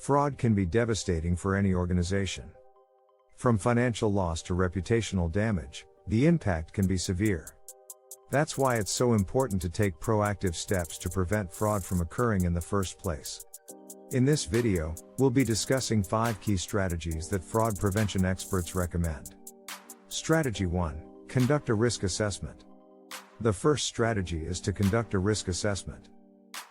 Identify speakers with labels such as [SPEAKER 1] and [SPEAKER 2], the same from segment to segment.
[SPEAKER 1] Fraud can be devastating for any organization. From financial loss to reputational damage, the impact can be severe. That's why it's so important to take proactive steps to prevent fraud from occurring in the first place. In this video, we'll be discussing 5 key strategies that fraud prevention experts recommend. Strategy 1. Conduct a risk assessment. The first strategy is to conduct a risk assessment.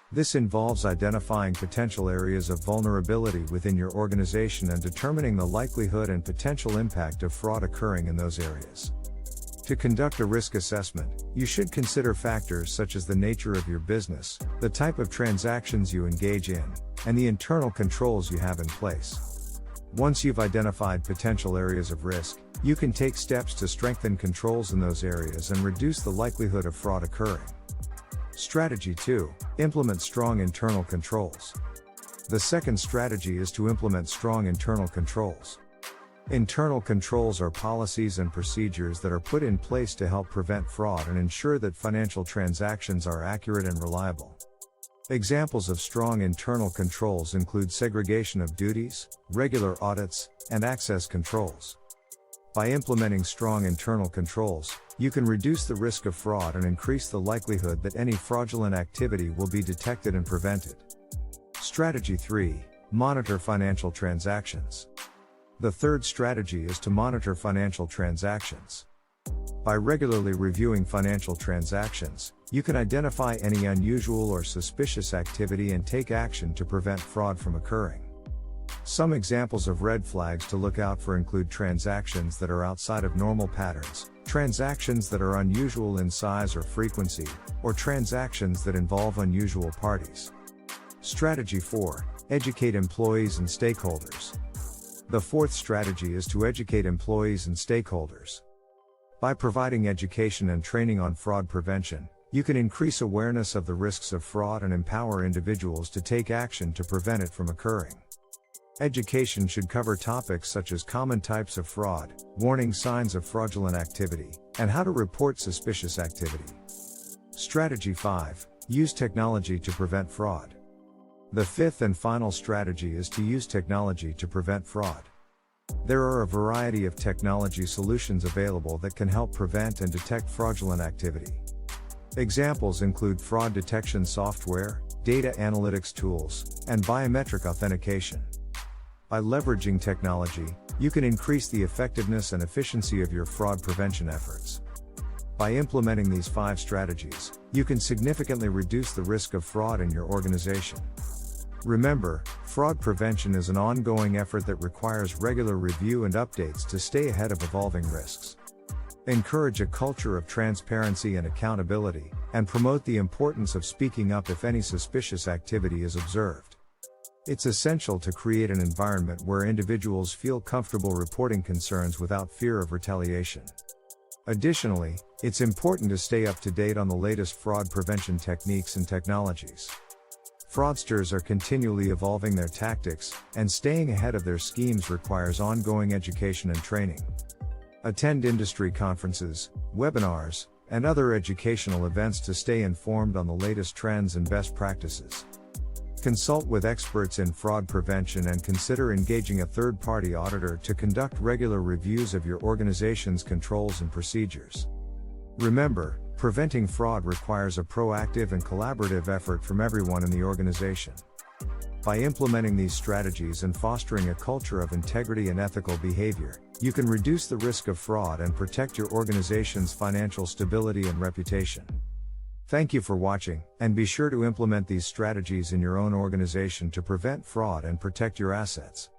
[SPEAKER 1] This involves identifying potential areas of vulnerability within your organization and determining the likelihood and potential impact of fraud occurring in those areas. To conduct a risk assessment, you should consider factors such as the nature of your business, the type of transactions you engage in, and the internal controls you have in place. Once you've identified potential areas of risk, you can take steps to strengthen controls in those areas and reduce the likelihood of fraud occurring. Strategy 2. Implement strong internal controls. The second strategy is to implement strong internal controls. Internal controls are policies and procedures that are put in place to help prevent fraud and ensure that financial transactions are accurate and reliable. Examples of strong internal controls include segregation of duties, regular audits, and access controls. By implementing strong internal controls, you can reduce the risk of fraud and increase the likelihood that any fraudulent activity will be detected and prevented. Strategy 3. Monitor financial transactions. The third strategy is to monitor financial transactions. By regularly reviewing financial transactions, you can identify any unusual or suspicious activity and take action to prevent fraud from occurring. Some examples of red flags to look out for include transactions that are outside of normal patterns, transactions that are unusual in size or frequency, or transactions that involve unusual parties. Strategy 4. Educate employees and stakeholders. The fourth strategy is to educate employees and stakeholders. By providing education and training on fraud prevention, you can increase awareness of the risks of fraud and empower individuals to take action to prevent it from occurring. Education should cover topics such as common types of fraud, warning signs of fraudulent activity, and how to report suspicious activity. Strategy 5. Use technology to prevent fraud. The fifth and final strategy is to use technology to prevent fraud. There are a variety of technology solutions available that can help prevent and detect fraudulent activity. Examples include fraud detection software, data analytics tools, and biometric authentication. By leveraging technology, you can increase the effectiveness and efficiency of your fraud prevention efforts. By implementing these 5 strategies, you can significantly reduce the risk of fraud in your organization. Remember, fraud prevention is an ongoing effort that requires regular review and updates to stay ahead of evolving risks. Encourage a culture of transparency and accountability, and promote the importance of speaking up if any suspicious activity is observed. It's essential to create an environment where individuals feel comfortable reporting concerns without fear of retaliation. Additionally, it's important to stay up to date on the latest fraud prevention techniques and technologies. Fraudsters are continually evolving their tactics, and staying ahead of their schemes requires ongoing education and training. Attend industry conferences, webinars, and other educational events to stay informed on the latest trends and best practices. Consult with experts in fraud prevention and consider engaging a third-party auditor to conduct regular reviews of your organization's controls and procedures. Remember, preventing fraud requires a proactive and collaborative effort from everyone in the organization. By implementing these strategies and fostering a culture of integrity and ethical behavior, you can reduce the risk of fraud and protect your organization's financial stability and reputation. Thank you for watching, and be sure to implement these strategies in your own organization to prevent fraud and protect your assets.